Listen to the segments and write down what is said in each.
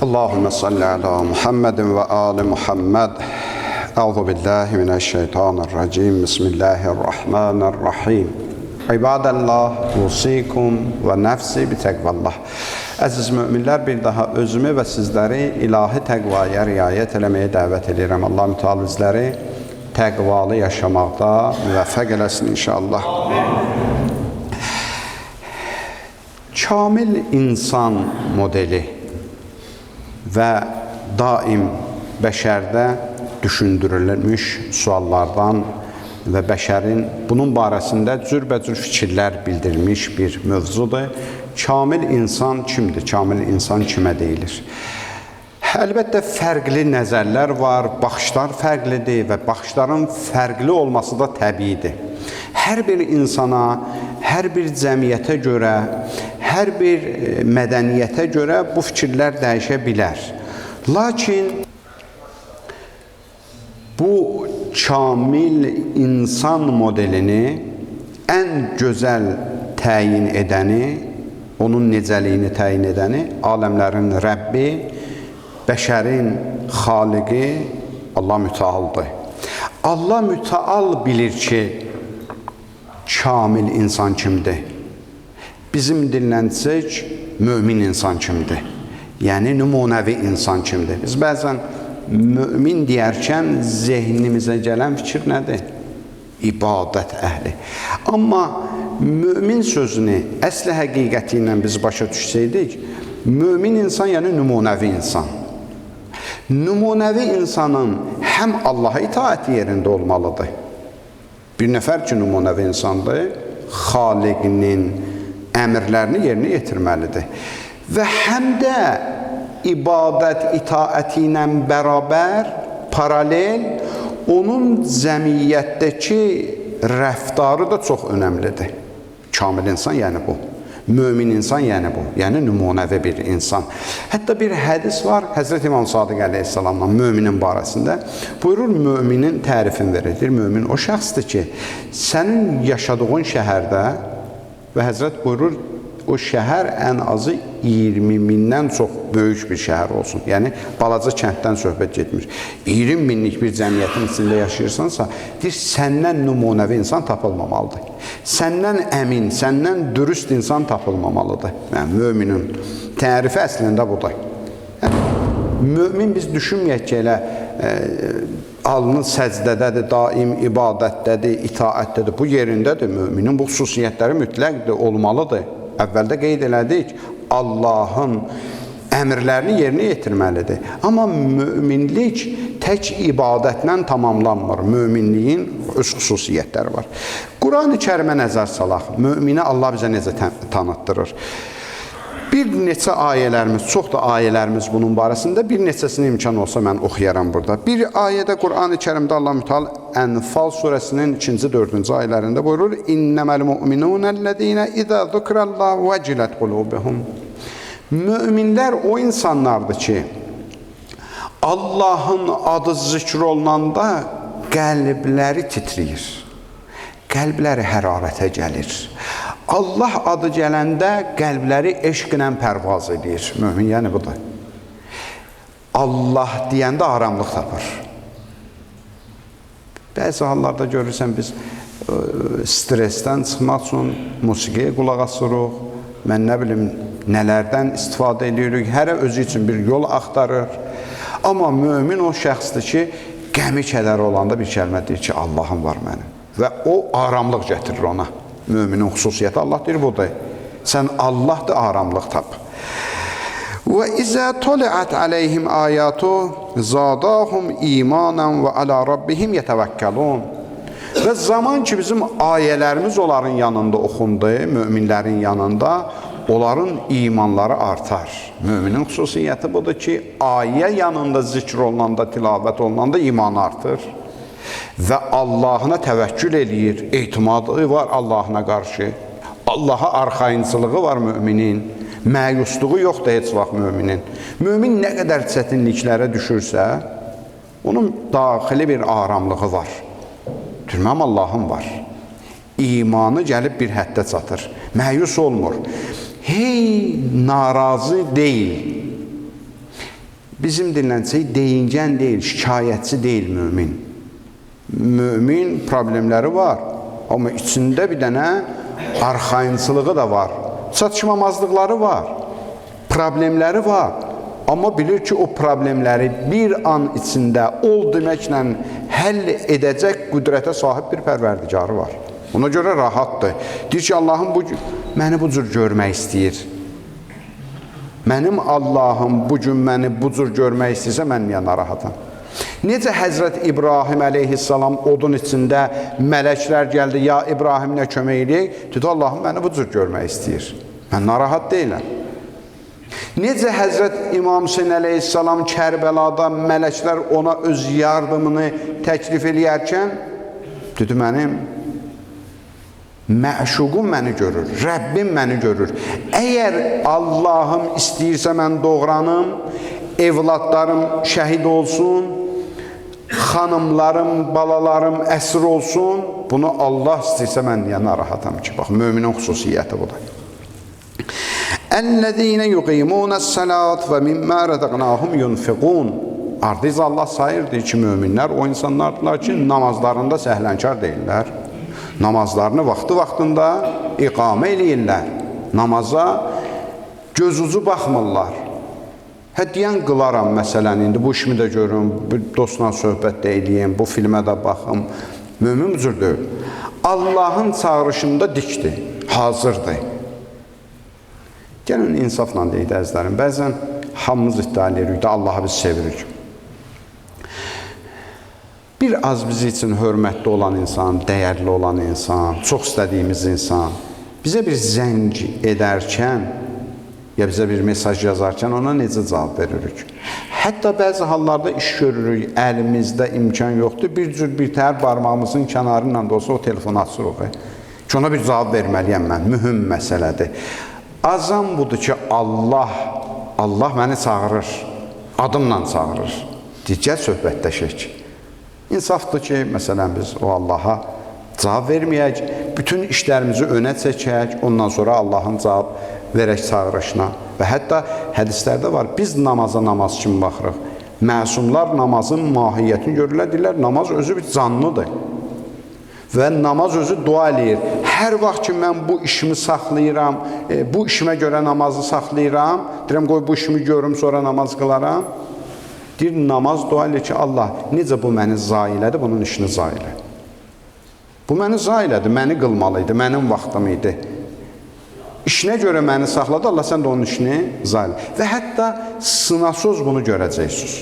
Allahümme salli ala Muhammedin ve ali Muhammed. Euzu billahi mineşşeytanirracim. Bismillahirrahmanirrahim. İbadallah, usikum ve nefsi bi tekvallah. Əziz müminlər, bir daha özümü və sizləri ilahi təqvaya riayət eləməyə dəvət edirəm. Allah Müteala bizləri təqvalı yaşamaqda müvəffəq eləsin inşallah. Kamil insan modeli və daim bəşərdə düşündürülmüş suallardan və bəşərin bunun barəsində cürbəcür fikirlər bildirilmiş bir mövzudur. Kamil insan kimdir? Kamil insan kimə deyilir? Əlbəttə, fərqli nəzərlər var, baxışlar fərqlidir və baxışların fərqli olması da təbiidir. Hər bir insana, hər bir cəmiyyətə görə, hər bir mədəniyyətə görə bu fikirlər dəyişə bilər. Lakin bu kamil insan modelini ən gözəl təyin edəni, onun necəliyini təyin edəni aləmlərin Rəbbi, bəşərin xaliqi Allah Mütealdır. Allah Müteal bilir ki, kamil insan kimdir? Bizim dinlənsək, mömin insan kimdir? Yəni, nümunəvi insan kimdir? Biz bəzən mömin deyərkən zehnimizə gələn fikir nədir? İbadət əhli. Amma mömin sözünü əsli həqiqəti ilə biz başa düşsəydik, mömin insan yəni nümunəvi insan. Nümunəvi insanın həm Allaha itaəti yerində olmalıdır. Bir nəfər ki, nümunəvi insandır, xaliqinin əmrlərini yerinə yetirməlidir. Və həm də ibadət itaəti ilə bərabər, paralel, onun cəmiyyətdəki rəftarı da çox önəmlidir. Kamil insan yəni bu. Mömin insan yəni bu. Yəni nümunəvi bir insan. Hətta bir hədis var, Həzrət İmam Sadiq əleyhissalamla müminin barəsində. Buyurur, müminin tərifini verir. Mömin o şəxsdir ki, sənin yaşadığın şəhərdə və Həzrət buyurur, o şəhər ən azı 20 mindən çox böyük bir şəhər olsun. Yəni, balaca kənddən söhbət getmir. 20 minlik bir cəmiyyətin içində yaşayırsansa, deyir, səndən nümunəvi insan tapılmamalıdır. Səndən əmin, səndən dürüst insan tapılmamalıdır. Yəni, müminin tərifi əslində budur. Yəni, mümin biz düşünməyək ki, elə alnı səcdədədir, daim ibadətdədir, itaətdədir. Bu yerindədir müminin. Bu xüsusiyyətləri mütləqdir, olmalıdır. Əvvəldə qeyd elədik, Allahın əmrlərini yerinə yetirməlidir. Amma möminlik tək ibadətlə tamamlanmır. Möminliyin öz xüsusiyyətləri var. Quran-ı Kərimə nəzər salaq. Mömini Allah bizə necə tanıtdırır? Bir neçə ayələrimiz, çox da ayələrimiz bunun barəsində, bir neçəsini imkan olsa mən oxuyaram burada. Bir ayədə Quran-ı Kərimdə Allah Müteala Ənfal surəsinin 2-4-cü ayələrində buyurur: İnnəməl mu'minunəl-ləzīnə izə zukrallahu vəcilət qulubuhum. Möminlər o insanlardır ki, Allahın adı zikr olunanda qəlbləri titrəyir, qəlbləri hərarətə gəlir. Allah adı gələndə qəlbləri eşqlə pərvaz edir. Mömin yəni budur. Allah deyəndə aramlıq tapır. Bəzi hallarda görürsən biz stresdən çıxmaq üçün musiqiyə qulaq asırıq, mən nə bilim nələrdən istifadə edirik, hərə özü üçün bir yol axtarır. Amma mömin o şəxsdir ki, qəmi kədəri olanda bir kəlmə deyir ki, Allahım var mənim. Və o aramlıq gətirir ona. Müminin xüsusiyyəti Allah deyir, budur. Sən Allah da aramlıq tap. Və izə toliət aleyhim ayatu zadahum imanan və alə rabbihim yetəvəkkəlun. Və zaman ki, bizim ayələrimiz onların yanında oxundu, möminlərin yanında, onların imanları artar. Müminin xüsusiyyəti budur ki, ayə yanında zikr olunanda, tilavət olunanda iman artır. Və Allahına təvəkkül eləyir, etimadı var Allahına qarşı. Allaha arxayınçılığı var müminin, məyusluğu yoxdur heç vaxt müminin. Mümin nə qədər çətinliklərə düşürsə, onun daxili bir aramlığı var. Türməm Allahım var. İmanı gəlib bir həddə çatır, məyus olmur. Hey narazı deyil. Bizim dinlənsək deyincən deyil, şikayətçi deyil mömin. Mömin problemləri var, amma içində bir dənə arxayınçılığı da var, çatışmamazlıqları var, problemləri var. Amma bilir ki, o problemləri bir an içində ol deməklə həll edəcək qüdrətə sahib bir pərverdigarı var. Ona görə rahatdır. Deyir ki, Allahım məni bu cür görmək istəyir. Mənim Allahım bu gün məni bu cür görmək istəyirsə, mən niyə narahatam? Necə Həzrət İbrahim əleyhissalam odun içində mələklər gəldi, ya İbrahim nə kömək eləyək? Dedi, Allahım məni bu cür görmək istəyir. Mən narahat deyiləm. Necə Həzrət İmam Hüseyin əleyhissalam Kərbəlada mələklər ona öz yardımını təklif eləyərkən, dedi, mənim məşuqum məni görür, Rəbbim məni görür. Əgər Allahım istəyirsə mən doğranım, evladlarım şəhid olsun, xanımlarım, balalarım əsir olsun, bunu Allah istəyirsə mən niyə narahatam ki? Bax, müminin xüsusiyyəti budur. Əl-ləzīnə yuqīmunəs-sələt və mimmə rəzəqnahum yunfiqun. Ardınca Allah sayırdır ki, möminlər o insanlardılar ki, namazlarında səhlənkar deyirlər. Namazlarını vaxtında iqamə eləyirlər. Namaza göz ucu baxmırlar. Deyən qılaram, məsələn, indi bu işimi də görüm, dostla söhbət də eləyim, bu filmə də baxım. Mömin cürdür. Allahın çağırışında dikdir, hazırdır. Gəlin insafla deyək əzlərim. Bəzən hamımız iddia edirik də Allahı biz sevirik. Bir az bizi üçün hörmətli olan insan, dəyərli olan insan, çox istədiyimiz insan bizə bir zəng edərkən ya bizə bir mesaj yazarkən ona necə cavab veririk? Hətta bəzi hallarda iş görürük, əlimizdə imkan yoxdur. Bir cür bir təhər barmağımızın kənarı ilə də olsa o telefonu açırıq. Ki ona bir cavab verməliyəm mən, mühüm məsələdir. Azam budur ki, Allah məni çağırır, adımla çağırır. Digər söhbətləşək. İnsafdır ki, məsələn, biz o Allaha cavab verməyək, bütün işlərimizi önə çəkək, ondan sonra Allahın cavab verək çağırışına. Və hətta hədislərdə var, biz namaza namaz kimi baxırıq. Məsumlar namazın mahiyyətini görürlər, deyirlər, namaz özü bir canlıdır. Və namaz özü dua eləyir. Hər vaxt ki, mən bu işimi saxlayıram, bu işimə görə namazı saxlayıram, deyirəm, qoy bu işimi görüm, sonra namaz qılaram. Deyir, namaz dua eləyir ki, Allah, necə bu məni zailədir, bunun işini zailə. Bu məni zailədir, məni qılmalıydı, mənim vaxtım idi. İşinə görə məni saxladı, Allah sən də onun işini zailə. Və hətta sınasöz bunu görəcəksiniz.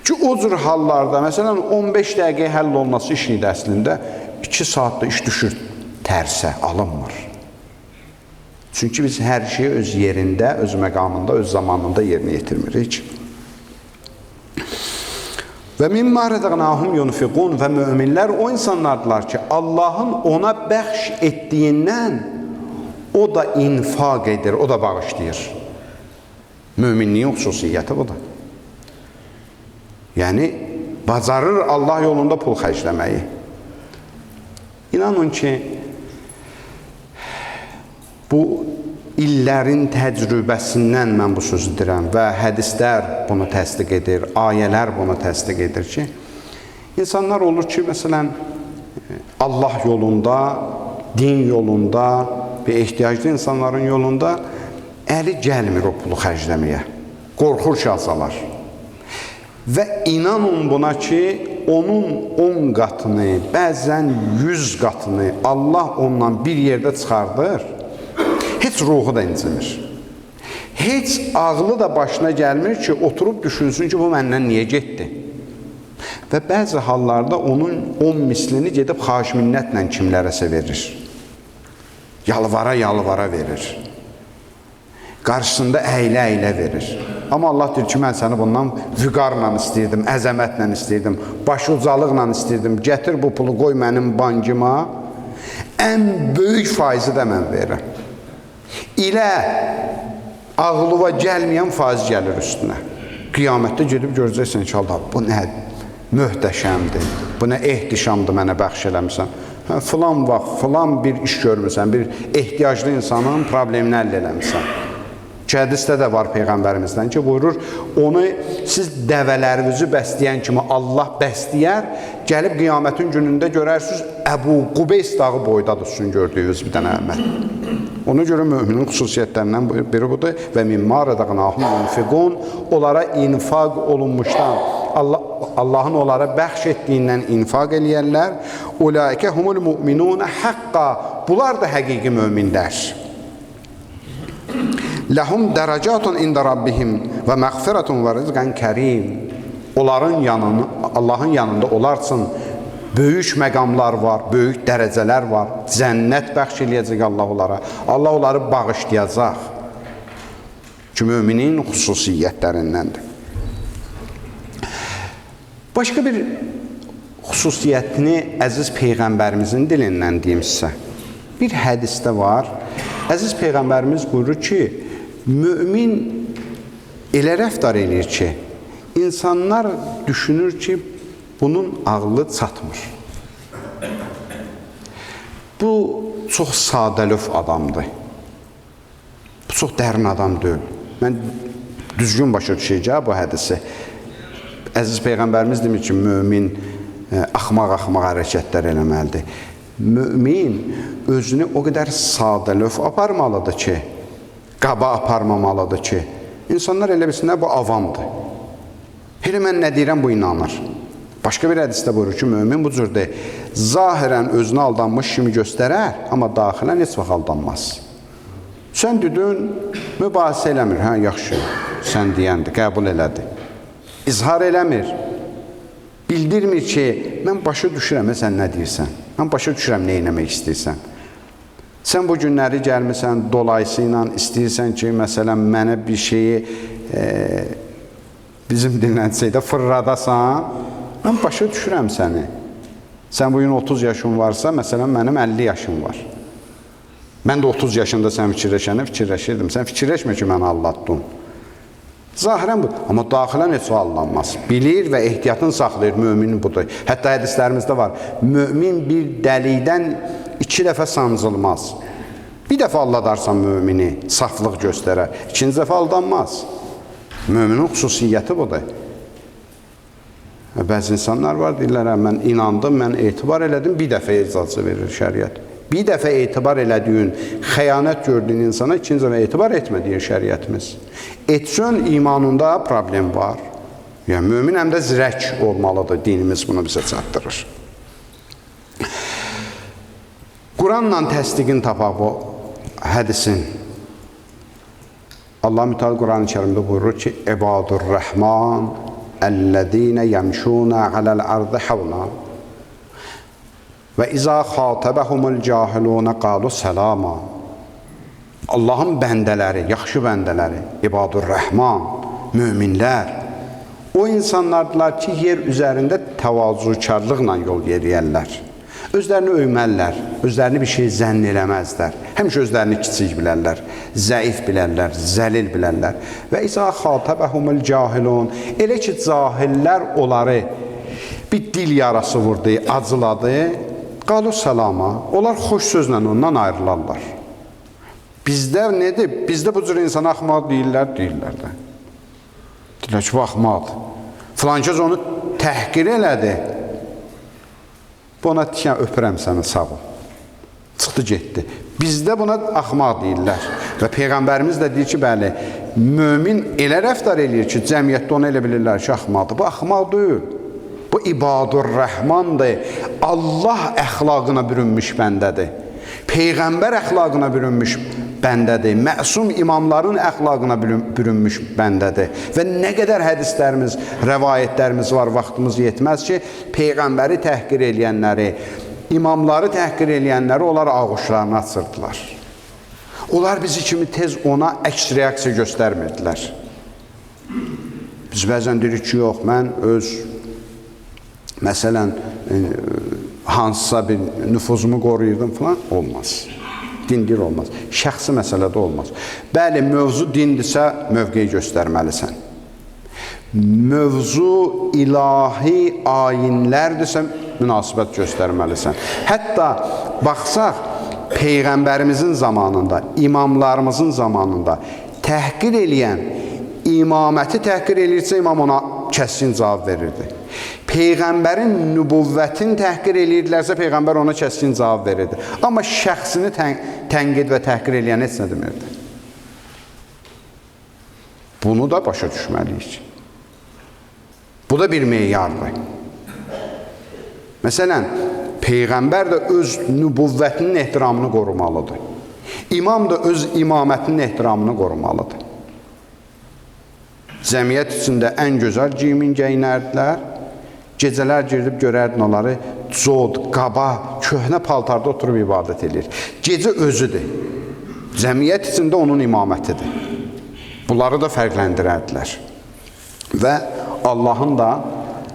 Ki, o cür hallarda, məsələn, 15 dəqiqəyə həll olması iş idi əslində, 2 saatda iş düşür, tərsə, alınmır. Çünki biz hər şeyi öz yerində, öz məqamında, öz zamanında yerinə yetirmirik. Və mimmə rəzəqnahum yunfiqun və möminlər o insanlardılar ki, Allahın ona bəxş etdiyindən o da infaq edir, o da bağışlayır. Möminliyin xüsusiyyəti budur. Yəni, bacarır Allah yolunda pul xərcləməyi. İnanın ki, bu illərin təcrübəsindən mən bu sözü deyirəm və hədislər bunu təsdiq edir, ayələr bunu təsdiq edir ki, insanlar olur ki, məsələn, Allah yolunda, din yolunda və ehtiyaclı insanların yolunda əli gəlmir o pulu xərcləməyə, qorxur ki, azalar. Və inanın buna ki, onun 10 qatını, bəzən 100 qatını Allah ondan bir yerdə çıxardır, heç ruhu da incimir. Heç ağlı da başına gəlmir ki, oturub düşünsün ki, bu məndən niyə getdi? Və bəzi hallarda onun 10 mislini gedib xahiş minnətlə kimlərəsə verir. Yalvara verir. Qarşısında əylə verir. Amma Allah deyir ki, mən səni bundan vüqarla istəyirdim, əzəmətlə istəyirdim, başucalıqla istəyirdim, gətir bu pulu qoy mənim bankıma, ən böyük faizi də mən verirəm. İlə ağlıva gəlməyən faiz gəlir üstünə. Qiyamətdə gedib görəcəksən ki, Allah, bu nə möhtəşəmdir, bu nə ehtişamdır mənə bəxş eləmirsən. Filan vaxt, filan bir iş görmürsən, bir ehtiyaclı insanın problemini əldə eləmirsən. Ki hədisdə də var Peyğəmbərimizdən ki, buyurur, onu siz dəvələrinizi bəsləyən kimi Allah bəsləyər, gəlib qiyamətin günündə görərsiniz, Əbu Qubeys dağı boydadır sizin gördüyünüz bir dənə əməl. Ona görə müminin xüsusiyyətlərindən biri budur. Və mimma rəzaqnahum yunfiqun, onlara infaq olunmuşdan, Allahın onlara bəxş etdiyindən infaq eləyərlər. Ulaikə humul mu'minun haqqqa, bunlar da həqiqi möminlər. Ləhum dərəcatun ində rabbihim və məğfirətun və rizqən kərim. Onların yanını, Allahın yanında onlar üçün böyük məqamlar var, böyük dərəcələr var. Cənnət bəxş eləyəcək Allah onlara. Allah onları bağışlayacaq. Ki, müminin xüsusiyyətlərindəndir. Başqa bir xüsusiyyətini əziz Peyğəmbərimizin dilindən deyim sizə. Bir hədisdə var. Əziz Peyğəmbərimiz buyurur ki, mümin elə rəftar eləyir ki, insanlar düşünür ki, bunun ağlı çatmır. Bu çox sadəlöf adamdır. Bu çox dərin adam deyil. Mən düzgün başa düşəcəm bu hədisi. Əziz Peyğəmbərimiz demir ki, mümin axmaq-axmaq hərəkətlər eləməlidir. Mümin özünü o qədər sadəlöf aparmalıdır ki, qaba aparmamalıdır ki, insanlar elə bilsinlər, bu avamdır. Elə mən nə deyirəm, bu inanır. Başqa bir hədisdə buyurur ki, mümin bu cürdür. Zahirən özünü aldanmış kimi göstərər, amma daxilən heç vaxt aldanmaz. Sən düdün, mübahisə eləmir. Hə, yaxşı, sən deyəndir, qəbul elədi. İzhar eləmir. Bildirmir ki, mən başa düşürəm, sən nə deyirsən? Mən başa düşürəm, nə eləmək istəyirsən? Sən bu günləri gəlmirsən, dolayısıyla istəyirsən ki, məsələn, mənə bir şeyi bizim dinlənsəkdə fırradasan, mən başa düşürəm səni. Sən bugün 30 yaşın varsa, məsələn, mənim 50 yaşım var. Mən də 30 yaşında sən fikirləşirdim. Sən fikirləşmə ki, məni aldatdın. Zahirən bu, amma daxilən heç o aldanmaz. Bilir və ehtiyatını saxlayır, müminin budur. Hətta hədislərimizdə var, mümin bir dəlikdən 2 dəfə sancılmaz. Bir dəfə aldadarsan mümini, saflıq göstərər. 2-ci dəfə aldanmaz. Müminin xüsusiyyəti budur. Bəzi insanlar var, deyirlər, mən inandım, mən etibar elədim, bir dəfə icazə verir şəriət. Bir dəfə etibar elədiyin, xəyanət gördüyün insana 2-ci dəfə etibar etmədiyin şəriətimiz. Etsən imanında problem var. Yəni, mümin həm də zirək olmalıdır, dinimiz bunu bizə çatdırır. Quranla təsdiqin tapaq bu hədisin. Allah Mütəal Quran-ı Kərimdə buyurur ki, İbadur Rəhman əllədinə yəmşunə aləl-ardı havla və izə xatəbəhumul cahilunə qalu səlama. Allahın bəndələri, yaxşı bəndələri, İbadur Rəhman, müminlər, o insanlardılar ki, yer üzərində təvazukarlıqla yol yeriyərlər. Özlərini öymələr, özlərini bir şey zənn eləməzlər. Həmişə özlərini kiçik bilərlər, zəif bilərlər, zəlil bilərlər. Və izə xatəbəhumul cahilun, elə ki, cahillər onları bir dil yarası vurdu, acıladı, qalu səlama, onlar xoş sözlə ondan ayrılarlar. Bizdə nedir? Bizdə bu cür insana axmaq deyirlər də. Deyirlər ki, bu axmaqdır. Filankəz onu təhqir elədi. Bu ona tikən, öpürəm səni, sağ ol. Çıxdı, getdi. Bizdə buna axmaq deyirlər. Və Peyğəmbərimiz də deyir ki, bəli, mömin elə rəftar eləyir ki, cəmiyyətdə onu elə bilirlər ki, axmaqdır. Bu axmaq deyil. Bu İbadur Rəhmandır. Allah əxlaqına bürünmüş bəndədir. Peyğəmbər əxlaqına bürünmüş bəndədir. Məsum imamların əxlaqına bürünmüş bəndədir. Və nə qədər hədislərimiz, rəvayətlərimiz var, vaxtımız yetməz ki, Peyğəmbəri təhqir eləyənləri, imamları təhqir eləyənləri onlar ağuşlarını açırdılar. Onlar bizi kimi tez ona əks reaksiya göstərmirdilər. Biz bəzən deyirik ki, yox, mən öz, məsələn, hansısa bir nüfuzumu qoruyurdum falan, olmaz. Dindir olmaz. Şəxsi məsələdə olmaz. Bəli, mövzu dindirsə, mövqeyi göstərməlisən. Mövzu ilahi ayinlərdirsə, münasibət göstərməlisən. Hətta baxsaq, Peyğəmbərimizin zamanında, imamlarımızın zamanında təhqir eləyən imaməti təhqir eləyirsə, imam ona kəskin cavab verirdi. Peyğəmbərin nübüvvətini təhqir eləyirlərsə, Peyğəmbər ona kəskin cavab verirdi. Amma şəxsini tənqid və təhqir eləyən heç nə demirdi. Bunu da başa düşməliyik. Bu da bir meyardır. Məsələn, Peyğəmbər də öz nübüvvətinin ehtiramını qorumalıdır. İmam da öz imamətinin ehtiramını qorumalıdır. Cəmiyyət içində ən gözəl giyimin geyinərdilər. Gecələr girdib görərdin onları cod, qaba, köhnə paltarda oturub ibadət edir. Gecə özüdür. Cəmiyyət içində onun imamətidir. Bunları da fərqləndirərdilər. Və Allahın da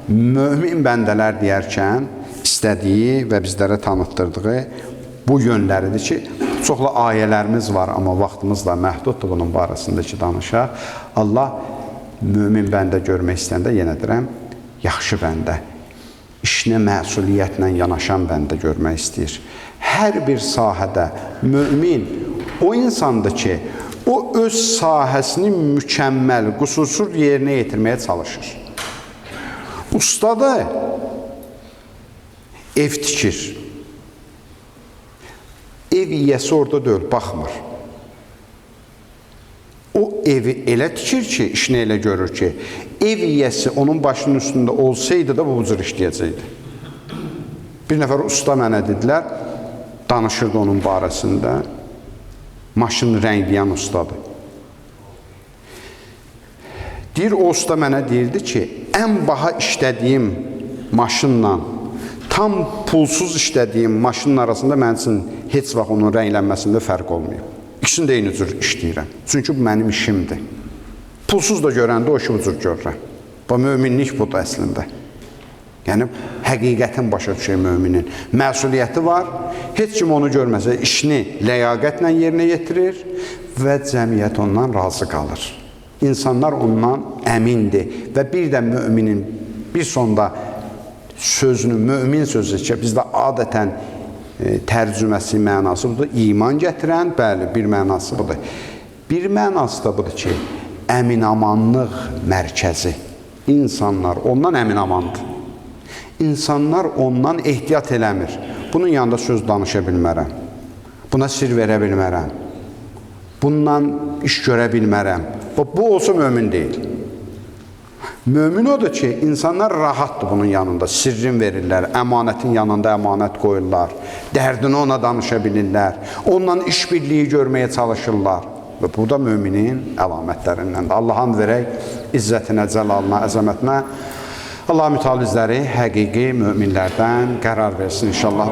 mömin bəndələr deyərkən istədiyi və bizlərə tanıtdırdığı bu yönləridir ki, çoxlu ayələrimiz var, amma vaxtımız da məhduddur bunun barəsində ki, danışaq. Allah mömin bəndə görmək istəyəndə, yenə deyirəm, yaxşı bəndə, işinə məsuliyyətlə yanaşan bəndə görmək istəyir. Hər bir sahədə mömin o insandır ki, o öz sahəsini mükəmməl, qüsursuz yerinə yetirməyə çalışır. Ustadır, ev tikir. Ev yiyəsi orada deyil, baxmır. O evi elə tikir ki, işini elə görür ki, ev yiyəsi onun başının üstündə olsaydı da bu cür işləyəcəkdi. Bir nəfər usta mənə dedilər, danışırdı onun barəsində, maşını rəngləyən ustadır. Deyir, o usta mənə deyirdi ki, ən baha işlədiyim maşınla tam pulsuz işlədiyim maşının arasında mənim üçün heç vaxt onun rənglənməsində fərq olmayıb. İkisini də eyni cür işləyirəm. Çünki bu mənim işimdir. Pulsuz da görəndə o işi bu cür görürəm. Bu möminlik budur əslində. Yəni, həqiqətin başa düşək müminin. Məsuliyyəti var, heç kim onu görməsə, işini ləyaqətlə yerinə yetirir və cəmiyyət ondan razı qalır. İnsanlar ondan əmindir və bir də müminin bir sonda sözünü, mömin sözü ki, bizdə adətən tərcüməsi, mənası budur. İman gətirən, bəli, bir mənası budur. Bir mənası da budur ki, əminamanlıq mərkəzi. İnsanlar ondan əminamandır. İnsanlar ondan ehtiyat eləmir. Bunun yanında söz danışa bilmərəm. Buna sir verə bilmərəm. Bundan iş görə bilmərəm. Bu olsa mömin deyil. Mömin odur ki, insanlar rahatdır bunun yanında. Sirrin verirlər, əmanətin yanında əmanət qoyurlar. Dərdini ona danışa bilirlər. Ondan işbirliyi görməyə çalışırlar. Və bu da müminin əlamətlərindəndir. Allah'ın verək izzətinə, cəlalına, əzəmətinə. Allah mütəal bizləri həqiqi möminlərdən qərar versin inşallah.